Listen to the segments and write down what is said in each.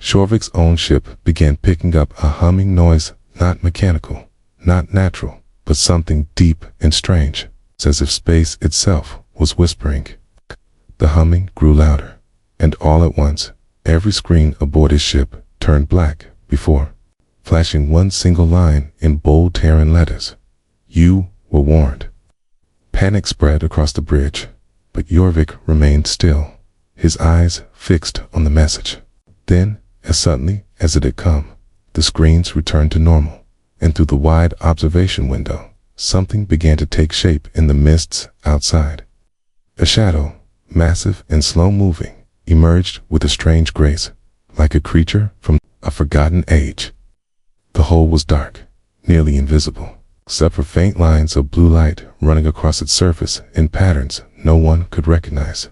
Shorvik's own ship began picking up a humming noise, not mechanical, not natural, but something deep and strange. It's as if space itself was whispering. The humming grew louder, and all at once, every screen aboard his ship turned black before flashing one single line in bold Terran letters. You were warned. Panic spread across the bridge, but Jorvik remained still, his eyes fixed on the message. Then, as suddenly as it had come, the screens returned to normal, and through the wide observation window, something began to take shape in the mists outside. A shadow, massive and slow-moving, emerged with a strange grace, like a creature from a forgotten age. The whole was dark, nearly invisible, except for faint lines of blue light running across its surface in patterns no one could recognize.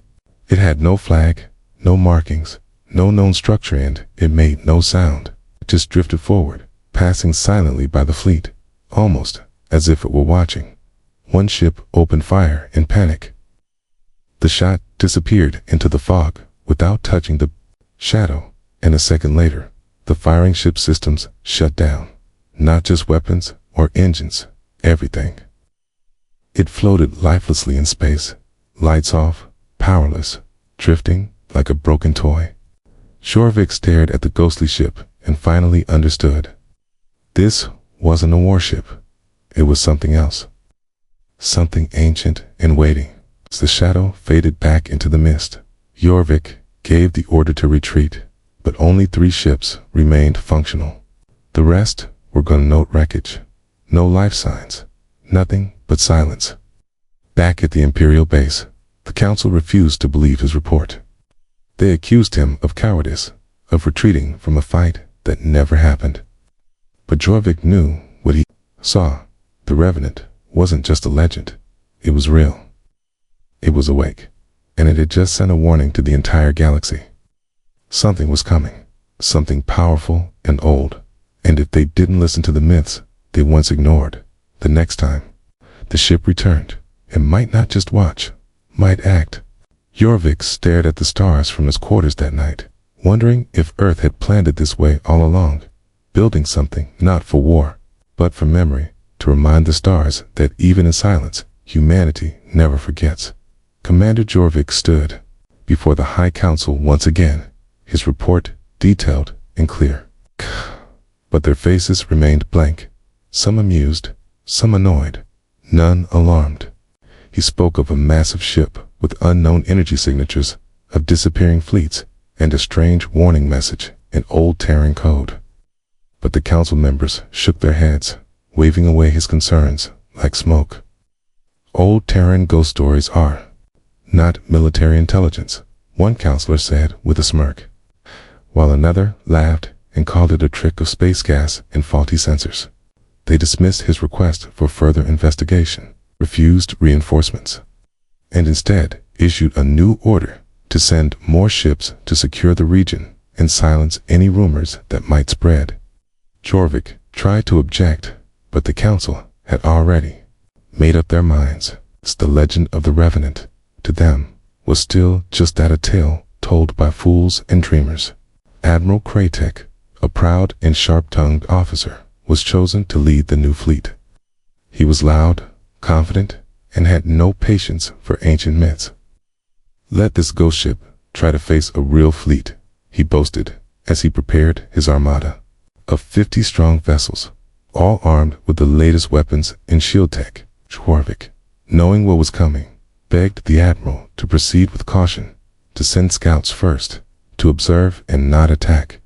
It had no flag, no markings, no known structure, and it made no sound. It just drifted forward, passing silently by the fleet, almost as if it were watching. One ship opened fire in panic. The shot disappeared into the fog without touching the shadow, and a second later, the firing ship systems shut down. Not just weapons or engines, everything. It floated lifelessly in space, lights off, powerless, drifting like a broken toy. Jorvik stared at the ghostly ship and finally understood. This wasn't a warship. It was something else. Something ancient and waiting. As the shadow faded back into the mist, Jorvik gave the order to retreat, but only 3 ships remained functional. The rest were gonna note wreckage. No life signs. Nothing but silence. Back at the Imperial base, the Council refused to believe his report. They accused him of cowardice, of retreating from a fight that never happened. But Jorvik knew what he saw. The Revenant wasn't just a legend. It was real. It was awake, and it had just sent a warning to the entire galaxy. Something was coming, something powerful and old, and if they didn't listen to the myths they once ignored, the next time the ship returned, it might not just watch, might act. Jorvik stared at the stars from his quarters that night, wondering if Earth had planned it this way all along, building something not for war, but for memory, to remind the stars that even in silence, humanity never forgets. Commander Jorvik stood before the High Council once again, his report detailed and clear. But their faces remained blank, some amused, some annoyed, none alarmed. He spoke of a massive ship with unknown energy signatures, of disappearing fleets, and a strange warning message in old Terran code. But the council members shook their heads, waving away his concerns like smoke. Old Terran ghost stories are not military intelligence, one counselor said with a smirk, while another laughed and called it a trick of space gas and faulty sensors. They dismissed his request for further investigation, refused reinforcements, and instead issued a new order to send more ships to secure the region and silence any rumors that might spread. Jorvik tried to object, but the council had already made up their minds. The legend of the Revenant, to them, was still just that, a tale told by fools and dreamers. Admiral Kratek, a proud and sharp-tongued officer, was chosen to lead the new fleet. He was loud, confident, and had no patience for ancient myths. Let this ghost ship try to face a real fleet, he boasted as he prepared his armada of 50 strong vessels, all armed with the latest weapons and shield tech. Jorvik, knowing what was coming, begged the admiral to proceed with caution, to send scouts first, to observe and not attack.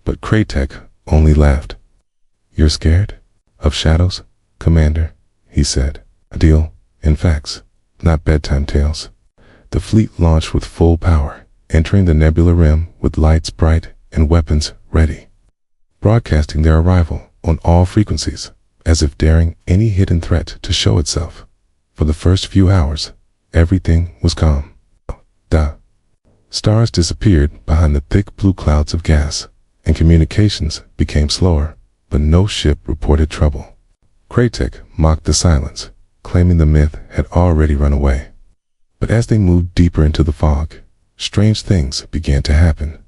But Kratek only laughed. "You're scared? Of shadows, Commander?" he said. "A deal in facts, not bedtime tales." The fleet launched with full power, entering the nebula rim with lights bright and weapons ready, broadcasting their arrival on all frequencies, as if daring any hidden threat to show itself. For the first few hours, everything was calm. The stars disappeared behind the thick blue clouds of gas, and communications became slower, but no ship reported trouble. Kratek mocked the silence, claiming the myth had already run away. But as they moved deeper into the fog, strange things began to happen.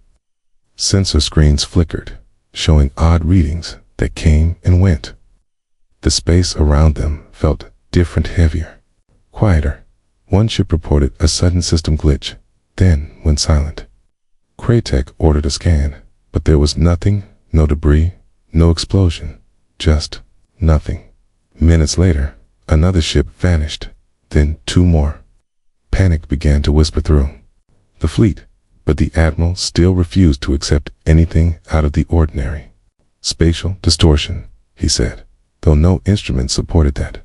Sensor screens flickered, showing odd readings that came and went. The space around them felt different, heavier, quieter. One ship reported a sudden system glitch, then went silent. Kraytek ordered a scan, but there was nothing, no debris, no explosion, just nothing. Minutes later, another ship vanished, then two more. Panic began to whisper through the fleet, but the admiral still refused to accept anything out of the ordinary. Spatial distortion, he said, though no instrument supported that.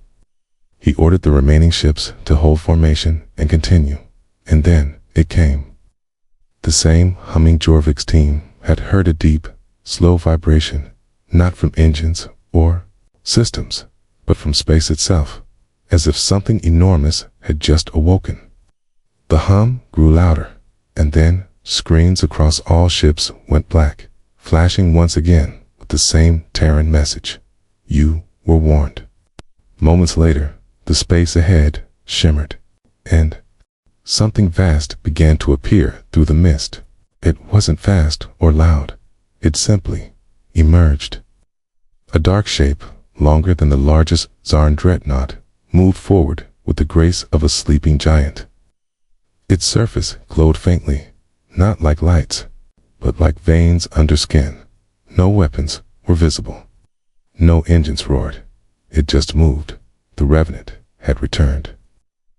He ordered the remaining ships to hold formation and continue, and then it came. The same humming Jorvik's team had heard a deep, slow vibration, not from engines or systems, but from space itself, as if something enormous had just awoken. The hum grew louder, and then screens across all ships went black, flashing once again with the same Terran message. You were warned. Moments later, the space ahead shimmered, and something vast began to appear through the mist. It wasn't fast or loud. It simply emerged. A dark shape, longer than the largest Zarn dreadnought, moved forward with the grace of a sleeping giant. Its surface glowed faintly, not like lights, but like veins under skin. No weapons were visible. No engines roared. It just moved. The Revenant had returned.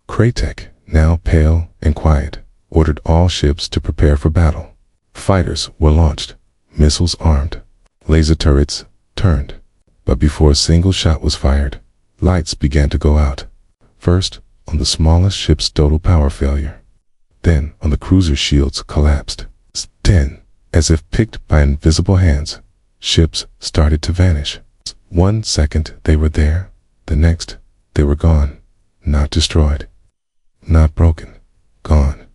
Kraytek, now pale and quiet, ordered all ships to prepare for battle. Fighters were launched, missiles armed, laser turrets turned. But before a single shot was fired, lights began to go out. First, on the smallest ship's total power failure. Then, on the cruiser's shields collapsed. Then, as if picked by invisible hands, ships started to vanish. 1 second they were there, the next they were gone. Not destroyed, not broken, gone.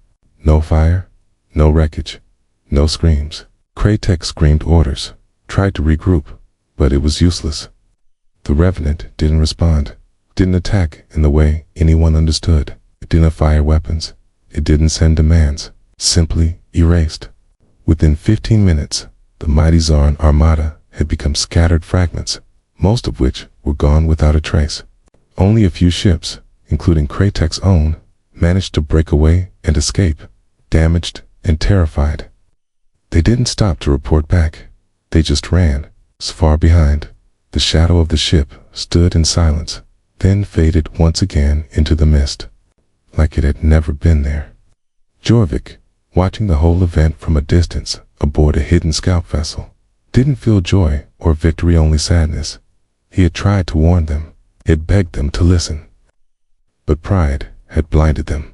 No fire, no wreckage, no screams. Kraytek screamed orders, tried to regroup, but it was useless. The Revenant didn't respond, didn't attack in the way anyone understood. It didn't fire weapons. It didn't send demands. Simply erased. Within 15 minutes, the mighty Zarn Armada had become scattered fragments, most of which were gone without a trace. Only a few ships, including Kraytek's own, managed to break away and escape, damaged and terrified. They didn't stop to report back. They just ran, far behind. The shadow of the ship stood in silence, then faded once again into the mist, like it had never been there. Jorvik, watching the whole event from a distance aboard a hidden scout vessel, didn't feel joy or victory, only sadness. He had tried to warn them. He had begged them to listen. But pride had blinded them.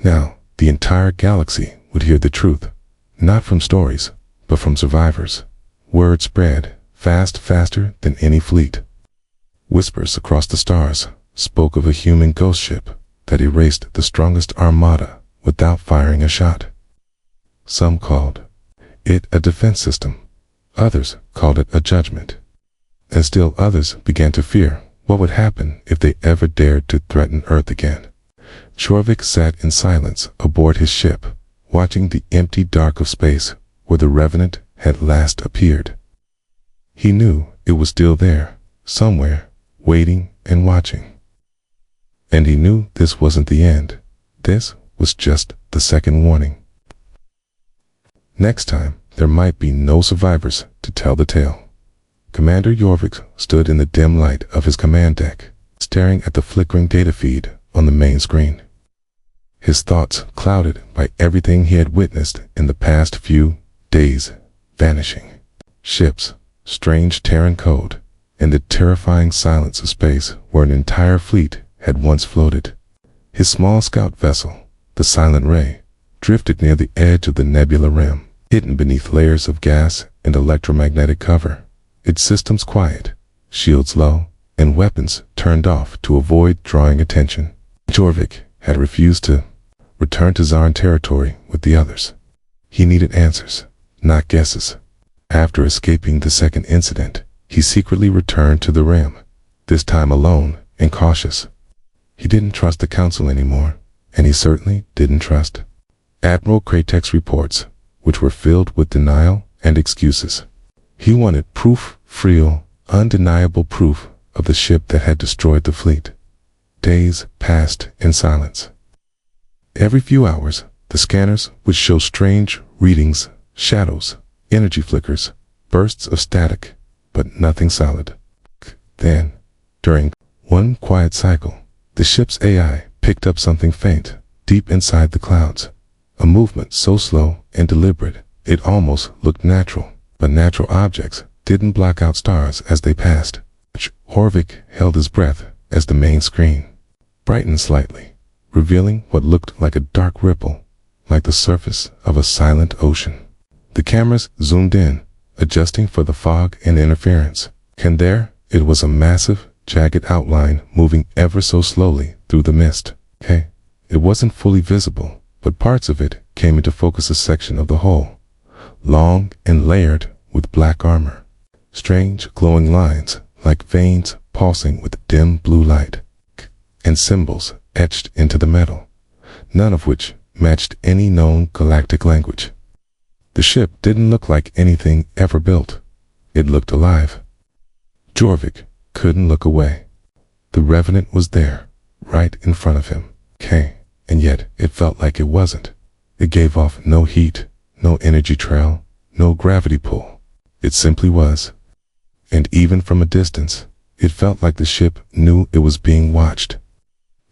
Now, the entire galaxy would hear the truth, not from stories, but from survivors. Word spread, faster than any fleet. Whispers across the stars spoke of a human ghost ship that erased the strongest armada without firing a shot. Some called it a defense system. Others called it a judgment. And still others began to fear what would happen if they ever dared to threaten Earth again. Jorvik sat in silence aboard his ship, watching the empty dark of space where the Revenant had last appeared. He knew it was still there, somewhere, waiting and watching. And he knew this wasn't the end. This was just the second warning. Next time, there might be no survivors to tell the tale. Commander Jorvik stood in the dim light of his command deck, staring at the flickering data feed on the main screen. His thoughts clouded by everything he had witnessed in the past few days, vanishing. Ships, strange Terran code, and the terrifying silence of space where an entire fleet had once floated. His small scout vessel, the Silent Ray, drifted near the edge of the nebula rim, hidden beneath layers of gas and electromagnetic cover. Its systems quiet, shields low, and weapons turned off to avoid drawing attention. Jorvik had refused to return to Zarn territory with the others. He needed answers, not guesses. After escaping the second incident, he secretly returned to the rim, this time alone and cautious. He didn't trust the Council anymore, and he certainly didn't trust Admiral Kraytek's reports, which were filled with denial and excuses. He wanted proof, real, undeniable proof of the ship that had destroyed the fleet. Days passed in silence. Every few hours, the scanners would show strange readings, shadows, energy flickers, bursts of static, but nothing solid. Then, during one quiet cycle, the ship's AI picked up something faint, deep inside the clouds. A movement so slow and deliberate, it almost looked natural, but natural objects didn't block out stars as they passed. Horvik held his breath as the main screen brightened slightly, revealing what looked like a dark ripple, like the surface of a silent ocean. The cameras zoomed in, adjusting for the fog and interference. And there, it was a massive, jagged outline moving ever so slowly through the mist. It wasn't fully visible, but parts of it came into focus, a section of the hull, long and layered with black armor. Strange glowing lines, like veins pulsing with dim blue light, and symbols etched into the metal, none of which matched any known galactic language. The ship didn't look like anything ever built. It looked alive. Jorvik couldn't look away. The Revenant was there, right in front of him. And yet it felt like it wasn't. It gave off no heat, no energy trail, no gravity pull. It simply was. And even from a distance, it felt like the ship knew it was being watched.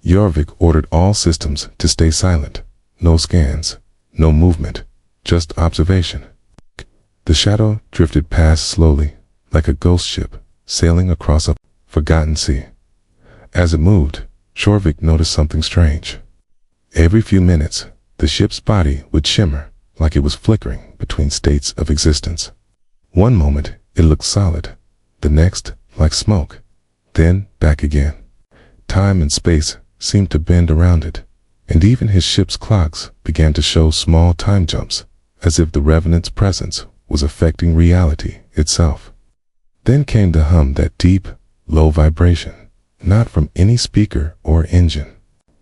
Jorvik ordered all systems to stay silent. No scans, no movement, just observation. The shadow drifted past slowly, like a ghost ship sailing across a forgotten sea. As it moved, Jorvik noticed something strange. Every few minutes, the ship's body would shimmer, like it was flickering between states of existence. One moment, it looked solid, the next, like smoke, then back again. Time and space seemed to bend around it, and even his ship's clocks began to show small time jumps, as if the Revenant's presence was affecting reality itself. Then came the hum, that deep, low vibration, not from any speaker or engine,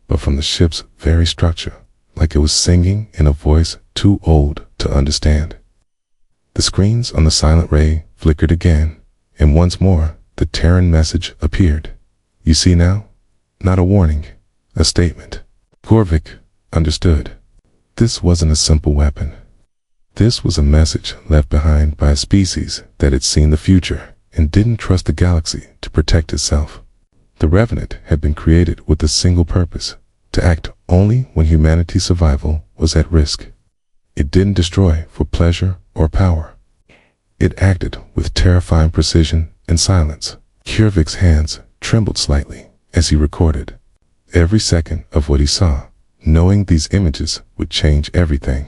but from the ship's very structure, like it was singing in a voice too old to understand. The screens on the silent ray flickered again, and once more the Terran message appeared. You see now? Not a warning, a statement. Jorvik understood. This wasn't a simple weapon. This was a message left behind by a species that had seen the future and didn't trust the galaxy to protect itself. The Revenant had been created with a single purpose: to act only when humanity's survival was at risk. It didn't destroy for pleasure or power. It acted with terrifying precision and silence. Jorvik's hands trembled slightly as he recorded every second of what he saw, knowing these images would change everything.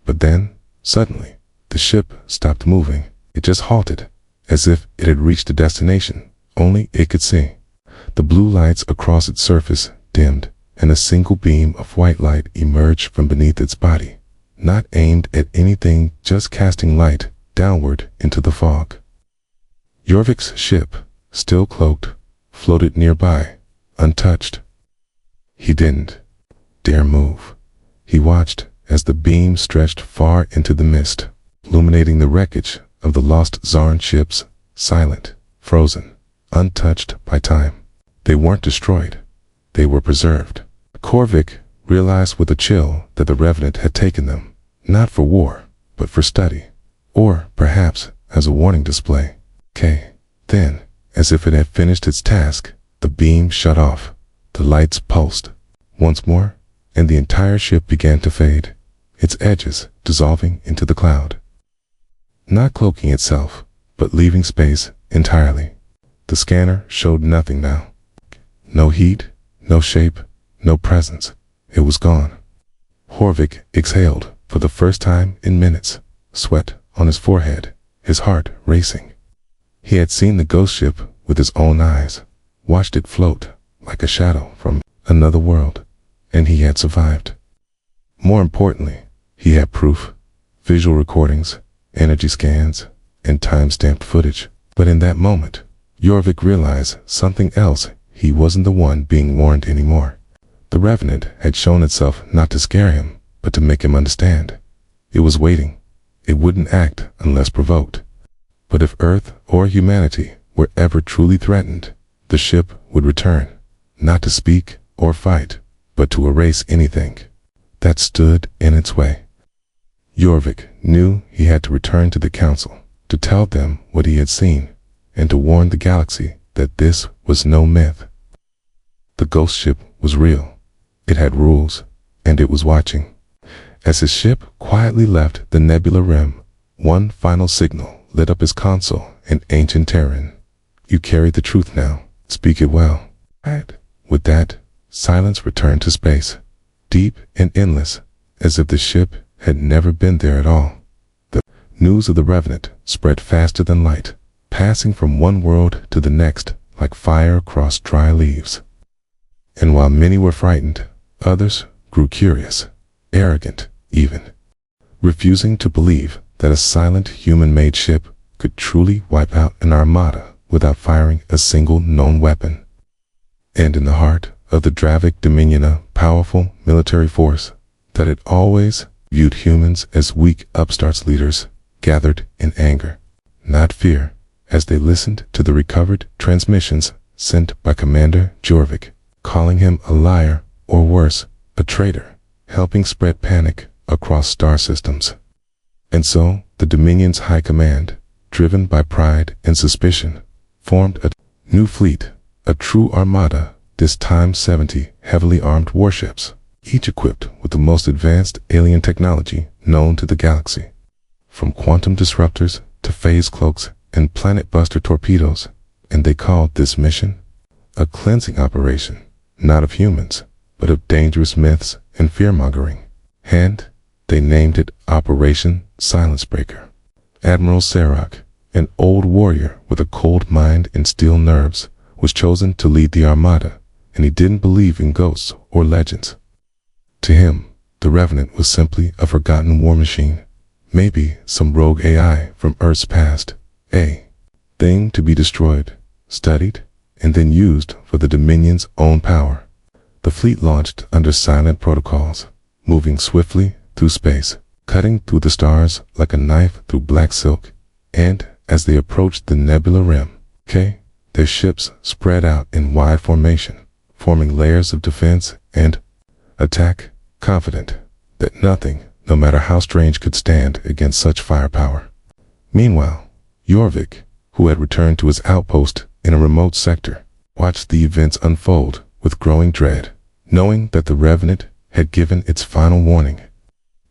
But then, suddenly, the ship stopped moving. It just halted, as if it had reached a destination only it could see. The blue lights across its surface dimmed, and a single beam of white light emerged from beneath its body, not aimed at anything, just casting light downward into the fog. Jorvik's ship, still cloaked, floated nearby, untouched. He didn't dare move. He watched as the beam stretched far into the mist, illuminating the wreckage of the lost Zarn ships, silent, frozen, untouched by time. They weren't destroyed. They were preserved. Jorvik realized with a chill that the Revenant had taken them, not for war, but for study, or perhaps as a warning display. Then, as if it had finished its task, the beam shut off. The lights pulsed once more, and the entire ship began to fade, its edges dissolving into the cloud. Not cloaking itself, but leaving space entirely. The scanner showed nothing now. No heat, no shape, no presence. It was gone. Jorvik exhaled for the first time in minutes, sweat on his forehead, his heart racing. He had seen the ghost ship with his own eyes, watched it float like a shadow from another world, and he had survived. More importantly, he had proof, visual recordings, energy scans, and time-stamped footage. But in that moment, Jorvik realized something else. He wasn't the one being warned anymore. The Revenant had shown itself not to scare him, but to make him understand. It was waiting, It wouldn't act unless provoked. But if Earth or humanity were ever truly threatened, the ship would return, not to speak or fight, but to erase anything that stood in its way. Jorvik knew he had to return to the council, to tell them what he had seen, and to warn the galaxy that this was no myth. The ghost ship was real. It had rules, and it was watching. As his ship quietly left the nebula rim, one final signal lit up his console in ancient Terran. You carry the truth now. Speak it well. With that, silence returned to space, deep and endless, as if the ship had never been there at all. The news of the Revenant spread faster than light, passing from one world to the next like fire across dry leaves. And while many were frightened, others grew curious, arrogant even, refusing to believe that a silent human-made ship could truly wipe out an armada without firing a single known weapon. And in the heart of the Dravic Dominion, a powerful military force that had always viewed humans as weak upstarts, leaders gathered in anger, not fear, as they listened to the recovered transmissions sent by Commander Jorvik, calling him a liar, or worse, a traitor, helping spread panic across star systems. And so, the Dominion's high command, driven by pride and suspicion, formed a new fleet, a true armada, this time 70 heavily armed warships, each equipped with the most advanced alien technology known to the galaxy. From quantum disruptors to phase cloaks and planet-buster torpedoes, and they called this mission a cleansing operation, not of humans, but of dangerous myths and fear-mongering. And they named it Operation Silencebreaker. Admiral Sarak, an old warrior with a cold mind and steel nerves, was chosen to lead the armada, and he didn't believe in ghosts or legends. To him, the Revenant was simply a forgotten war machine, maybe some rogue AI from Earth's past, a thing to be destroyed, studied, and then used for the Dominion's own power. The fleet launched under silent protocols, moving swiftly through space, cutting through the stars like a knife through black silk, and as they approached the nebula rim, their ships spread out in wide formation, forming layers of defense and attack, confident that nothing, no matter how strange, could stand against such firepower. Meanwhile, Jorvik, who had returned to his outpost in a remote sector, watched the events unfold with growing dread, knowing that the Revenant had given its final warning,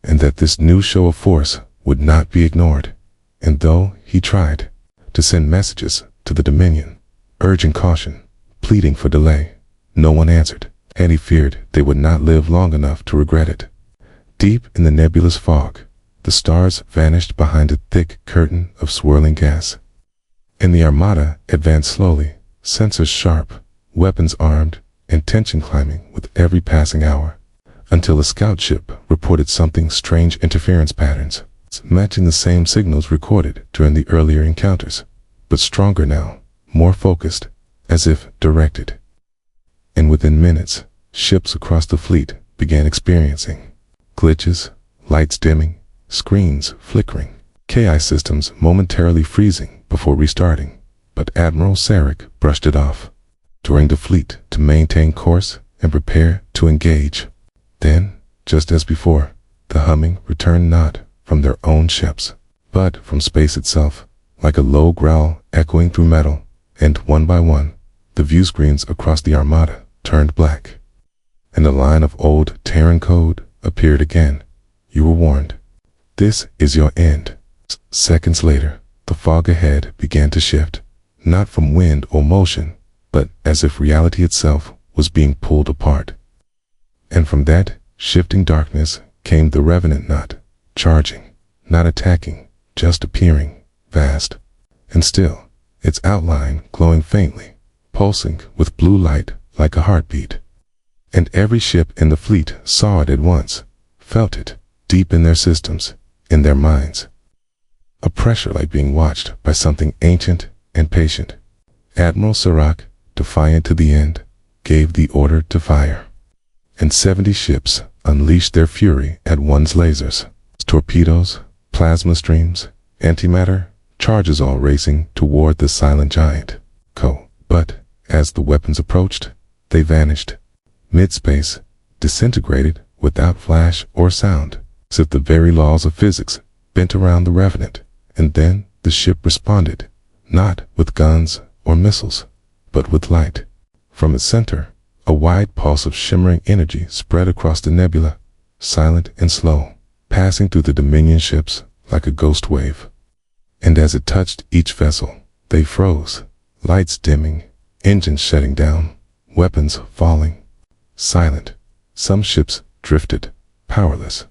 and that this new show of force would not be ignored. And though he tried to send messages to the Dominion, urging caution, pleading for delay, no one answered, and he feared they would not live long enough to regret it. Deep in the nebulous fog, the stars vanished behind a thick curtain of swirling gas, and the armada advanced slowly, sensors sharp, weapons armed, and tension climbing with every passing hour, until a scout ship reported something strange interference patterns, matching the same signals recorded during the earlier encounters, but stronger now, more focused, as if directed. And within minutes, ships across the fleet began experiencing glitches, lights dimming, screens flickering, KI systems momentarily freezing before restarting, but Admiral Sarak brushed it off, touring the fleet to maintain course and prepare to engage. Then, just as before, the humming returned not from their own ships, but from space itself, like a low growl echoing through metal, and one by one, the view screens across the armada turned black, and a line of old Terran code appeared again. You were warned. This is your end. Seconds later, the fog ahead began to shift, not from wind or motion, but as if reality itself was being pulled apart. And from that shifting darkness came the Revenant, not charging, not attacking, just appearing, vast and still, its outline glowing faintly, pulsing with blue light like a heartbeat. And every ship in the fleet saw it at once, felt it, deep in their systems, in their minds. A pressure like being watched by something ancient and patient. Admiral Sarak, defiant to the end, gave the order to fire. And 70 ships unleashed their fury at one's lasers, torpedoes, Plasma streams, antimatter, charges all racing toward the silent giant. But as the weapons approached, they vanished. Mid-space, disintegrated without flash or sound, as if the very laws of physics bent around the Revenant. And then the ship responded, not with guns or missiles, but with light. From its center, a wide pulse of shimmering energy spread across the nebula, silent and slow, passing through the Dominion ships like a ghost wave. And as it touched each vessel, they froze, lights dimming, engines shutting down, weapons falling. Silent. Some ships drifted, powerless.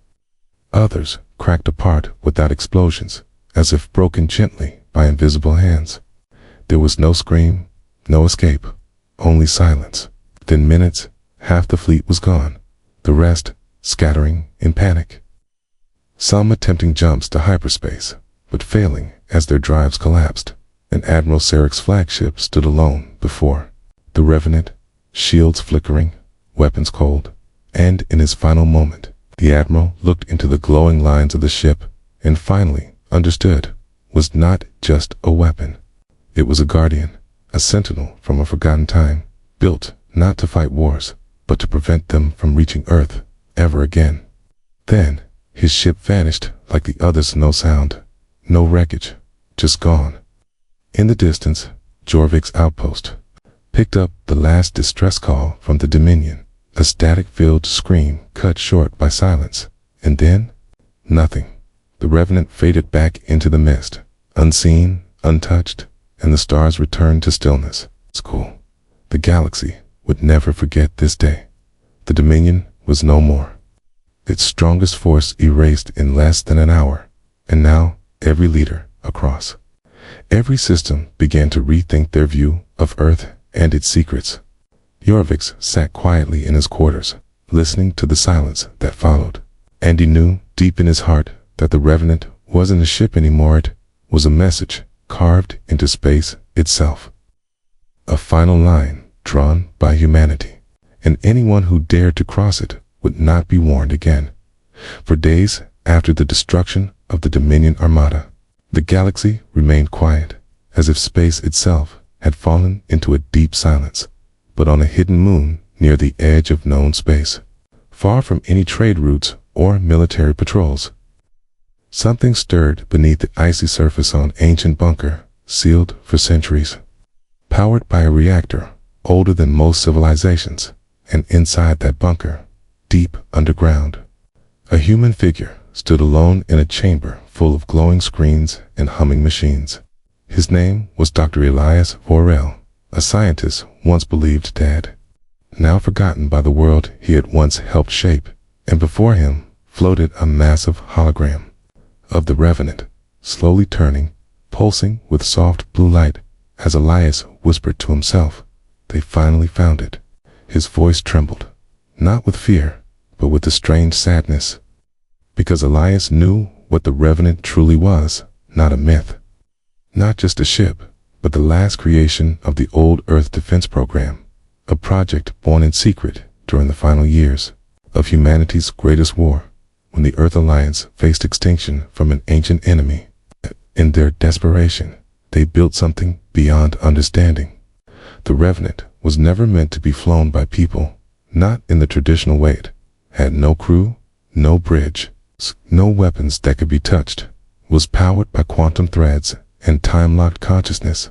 Others cracked apart without explosions, as if broken gently by invisible hands. There was no scream, no escape, only silence. Within minutes, half the fleet was gone, the rest scattering in panic. Some attempting jumps to hyperspace, but failing as their drives collapsed. And Admiral Sarek's flagship stood alone before the Revenant, shields flickering, weapons cold. And in his final moment, the Admiral looked into the glowing lines of the ship and finally understood. Was not just a weapon. It was a guardian, a sentinel from a forgotten time, built not to fight wars, but to prevent them from reaching Earth ever again. Then, his ship vanished like the others, no sound, no wreckage, just gone. In the distance, Jorvik's outpost picked up the last distress call from the Dominion, a static-filled scream cut short by silence, and then, nothing. The Revenant faded back into the mist, unseen, untouched, and the stars returned to stillness. School. The galaxy would never forget this day. The Dominion was no more. Its strongest force erased in less than an hour, and now every leader across every system began to rethink their view of Earth and its secrets. Jorvik sat quietly in his quarters, listening to the silence that followed, and he knew deep in his heart that the Revenant wasn't a ship anymore. It was a message carved into space itself. A final line drawn by humanity, and anyone who dared to cross it would not be warned again. For days after the destruction of the Dominion Armada, the galaxy remained quiet, as if space itself had fallen into a deep silence. But on a hidden moon near the edge of known space, far from any trade routes or military patrols, something stirred beneath the icy surface on an ancient bunker, sealed for centuries. Powered by a reactor older than most civilizations, and inside that bunker, deep underground, a human figure stood alone in a chamber full of glowing screens and humming machines. His name was Dr. Elias Vorel, a scientist once believed dead, now forgotten by the world he had once helped shape, and before him floated a massive hologram of the Revenant, slowly turning, pulsing with soft blue light. As Elias whispered to himself, they finally found it. His voice trembled, not with fear, but with a strange sadness, because Elias knew what the Revenant truly was, not a myth, not just a ship, but the last creation of the old Earth Defense Program, a project born in secret during the final years of humanity's greatest war, when the Earth Alliance faced extinction from an ancient enemy. In their desperation, they built something beyond understanding. The Revenant was never meant to be flown by people, not in the traditional way. It had no crew, no bridge, no weapons that could be touched, was powered by quantum threads and time-locked consciousness.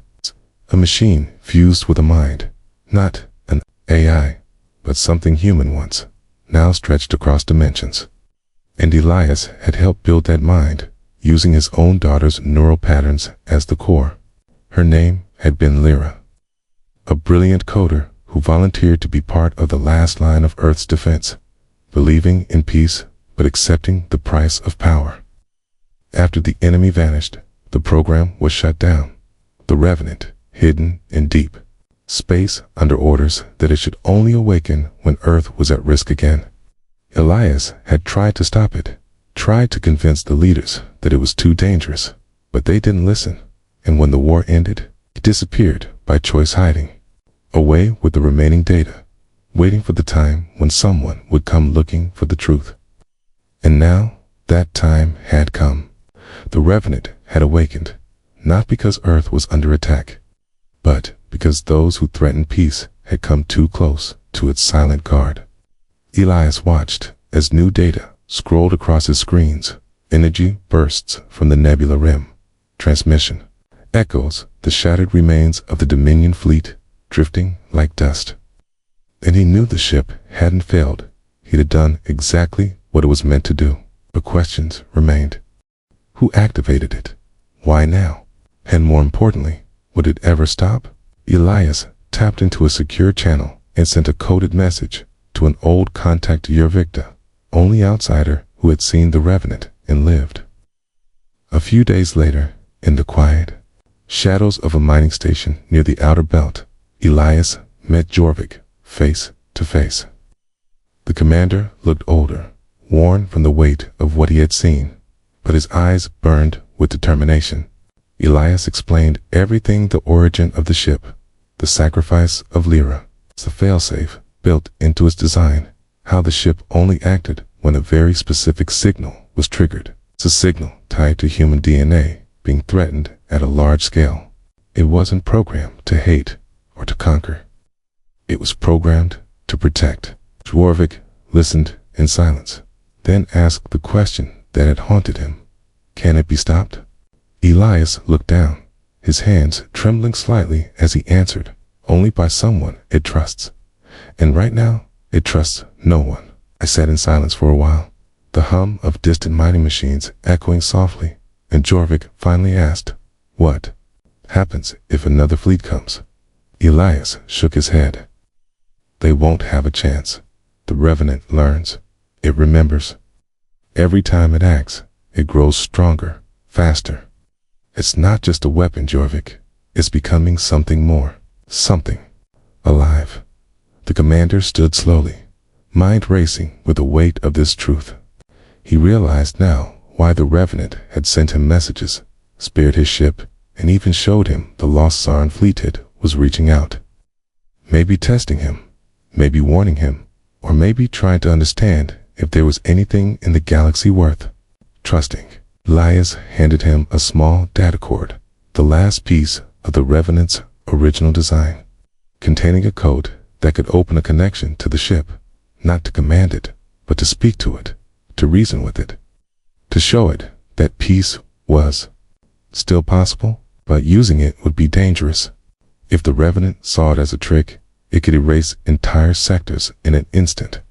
A machine fused with a mind, not an AI, but something human once, now stretched across dimensions. And Elias had helped build that mind, using his own daughter's neural patterns as the core. Her name had been Lyra, a brilliant coder who volunteered to be part of the last line of Earth's defense, believing in peace but accepting the price of power. After the enemy vanished, the program was shut down. The Revenant, hidden in deep space under orders that it should only awaken when Earth was at risk again. Elias had tried to stop it, tried to convince the leaders that it was too dangerous, but they didn't listen, and when the war ended, it disappeared by choice, hiding away with the remaining data, waiting for the time when someone would come looking for the truth. And now that time had come. The Revenant had awakened, not because Earth was under attack, but because those who threatened peace had come too close to its silent guard. Elias watched as new data scrolled across his screens. Energy bursts from the nebula rim. Transmission echoes the shattered remains of the Dominion fleet drifting like dust. And he knew the ship hadn't failed. He'd had done exactly what it was meant to do. But questions remained. Who activated it? Why now? And more importantly, would it ever stop? Elias tapped into a secure channel and sent a coded message to an old contact Yervicta, only outsider who had seen the Revenant and lived. A few days later, in the quiet shadows of a mining station near the outer belt, Elias met Jorvik face to face. The commander looked older, worn from the weight of what he had seen, but his eyes burned with determination. Elias explained everything: the origin of the ship, the sacrifice of Lyra, the failsafe built into its design, how the ship only acted when a very specific signal was triggered. It's a signal tied to human DNA being threatened at a large scale. It wasn't programmed to hate or to conquer. It was programmed to protect. Jorvik listened in silence, then asked the question that had haunted him. Can it be stopped? Elias looked down, his hands trembling slightly as he answered, only by someone it trusts. And right now, it trusts no one. I sat in silence for a while, the hum of distant mining machines echoing softly, and Jorvik finally asked, what happens if another fleet comes? Elias shook his head. They won't have a chance. The Revenant learns. It remembers. Every time it acts, it grows stronger, faster. It's not just a weapon, Jorvik. It's becoming something more. Something alive. The commander stood slowly, mind racing with the weight of this truth. He realized now why the Revenant had sent him messages, spared his ship, and even showed him the lost Saran fleethead was reaching out. Maybe testing him, maybe warning him, or maybe trying to understand if there was anything in the galaxy worth trusting. Elias handed him a small data cord, the last piece of the Revenant's original design, containing a code that could open a connection to the ship, not to command it, but to speak to it, to reason with it, to show it that peace was still possible, but using it would be dangerous. If the Revenant saw it as a trick, it could erase entire sectors in an instant.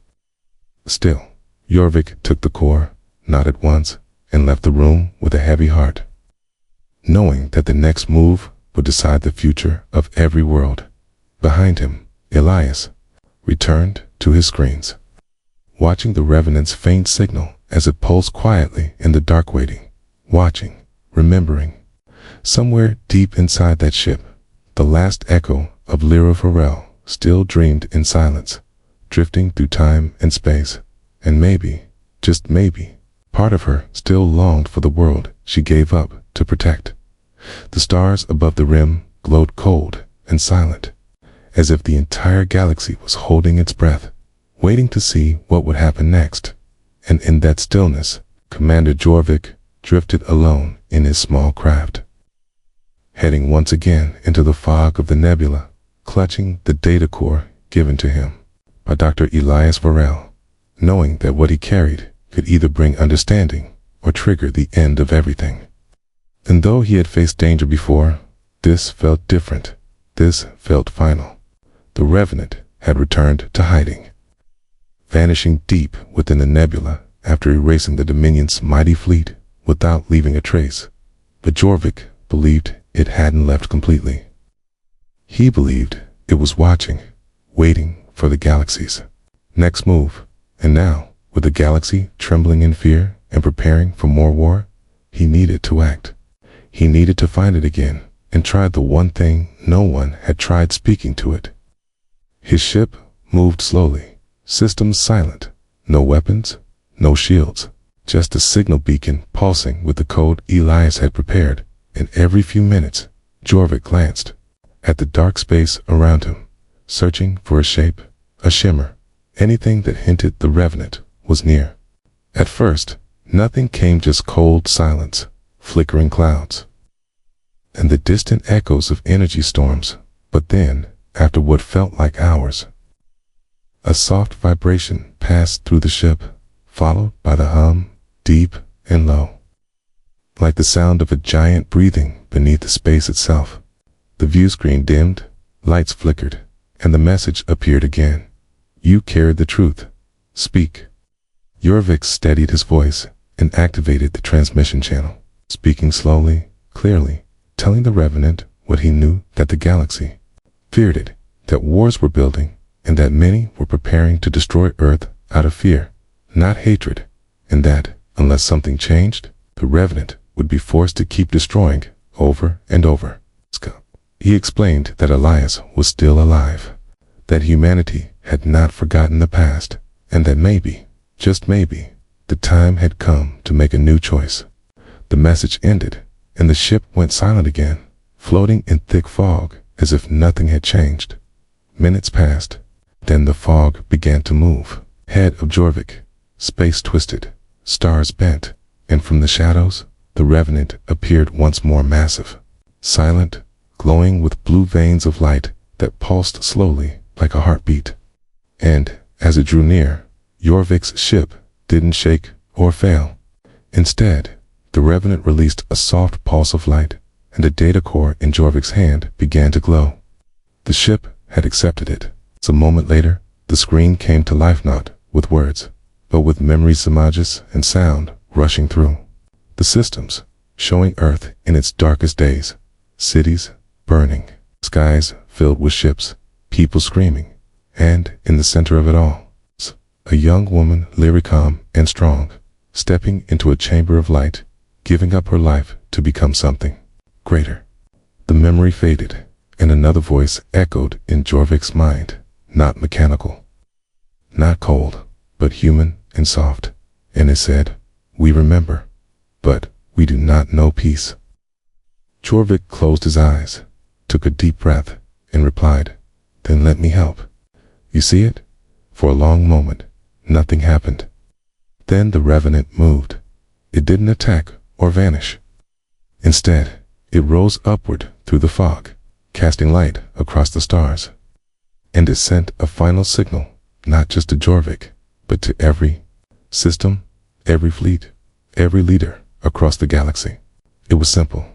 Still, Jorvik took the core, not at once, and left the room with a heavy heart, knowing that the next move would decide the future of every world. Behind him, Elias returned to his screens, watching the Revenant's faint signal as it pulsed quietly in the dark, waiting, watching, remembering. Somewhere deep inside that ship, the last echo of Lyra Farrell still dreamed in silence, drifting through time and space, and maybe, just maybe, part of her still longed for the world she gave up to protect. The stars above the rim glowed cold and silent, as if the entire galaxy was holding its breath, waiting to see what would happen next. And in that stillness, Commander Jorvik drifted alone in his small craft, heading once again into the fog of the nebula, clutching the data core given to him by Dr. Elias Varel, knowing that what he carried could either bring understanding or trigger the end of everything. And though he had faced danger before, this felt different. This felt final. The Revenant had returned to hiding, vanishing deep within the nebula after erasing the Dominion's mighty fleet without leaving a trace. But Jorvik believed it hadn't left completely. He believed it was watching, waiting for the galaxy's next move. And now, with the galaxy trembling in fear and preparing for more war, he needed to act. He needed to find it again and try the one thing no one had tried: speaking to it. His ship moved slowly, systems silent, no weapons, no shields, just a signal beacon pulsing with the code Elias had prepared. And every few minutes, Jorvik glanced at the dark space around him, searching for a shape, a shimmer, anything that hinted the Revenant was near. At first, nothing came, just cold silence, flickering clouds, and the distant echoes of energy storms. But then, after what felt like hours, a soft vibration passed through the ship, followed by the hum, deep and low, like the sound of a giant breathing beneath the space itself. The view screen dimmed, lights flickered, and the message appeared again. You carried the truth. Speak. Jorvik steadied his voice and activated the transmission channel, speaking slowly, clearly, telling the Revenant what he knew, that the galaxy feared it, that wars were building, and that many were preparing to destroy Earth out of fear, not hatred, and that, unless something changed, the Revenant would be forced to keep destroying over and over. He explained that Elias was still alive, that humanity had not forgotten the past, and that maybe, just maybe, the time had come to make a new choice. The message ended, and the ship went silent again, floating in thick fog as if nothing had changed. Minutes passed. Then the fog began to move. Head of Jorvik, space twisted, stars bent, and from the shadows, the Revenant appeared once more, massive, silent, glowing with blue veins of light that pulsed slowly like a heartbeat. And, as it drew near, Jorvik's ship didn't shake or fail. Instead, the Revenant released a soft pulse of light, and the data core in Jorvik's hand began to glow. The ship had accepted it. A moment later, the screen came to life, not with words, but with memories, images, and sound rushing through. The systems, showing Earth in its darkest days, cities burning, skies filled with ships, people screaming, and, in the center of it all, a young woman, calm and strong, stepping into a chamber of light, giving up her life to become something greater. The memory faded, and another voice echoed in Jorvik's mind, not mechanical, not cold, but human and soft, and it said, "We remember, but we do not know peace." Jorvik closed his eyes, took a deep breath, and replied, "Then let me help. You see it?" For a long moment, nothing happened. Then the Revenant moved. It didn't attack or vanish. Instead, it rose upward through the fog, casting light across the stars. And it sent a final signal, not just to Jorvik, but to every system, every fleet, every leader across the galaxy. It was simple.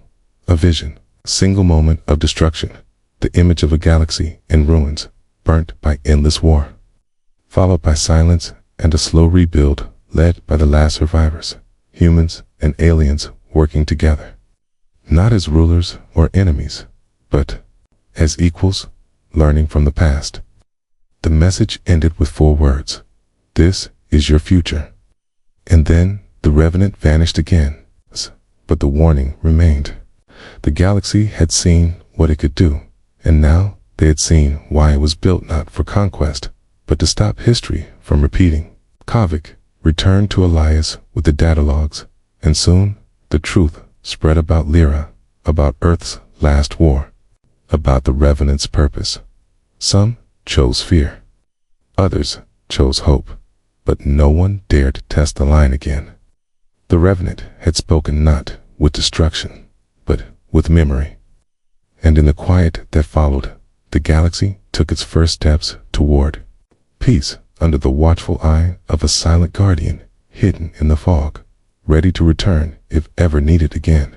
A vision, a single moment of destruction, the image of a galaxy in ruins, burnt by endless war, followed by silence and a slow rebuild led by the last survivors, humans and aliens working together, not as rulers or enemies, but as equals, learning from the past. The message ended with 4 words: "This is your future." And then the Revenant vanished again, but the warning remained. The galaxy had seen what it could do, and now they had seen why it was built, not for conquest, but to stop history from repeating. Kavik returned to Elias with the data logs, and soon the truth spread about Lyra, about Earth's last war, about the Revenant's purpose. Some chose fear. Others chose hope, but no one dared test the line again. The Revenant had spoken not with destruction, but with memory. And in the quiet that followed, the galaxy took its first steps toward peace under the watchful eye of a silent guardian hidden in the fog, ready to return if ever needed again.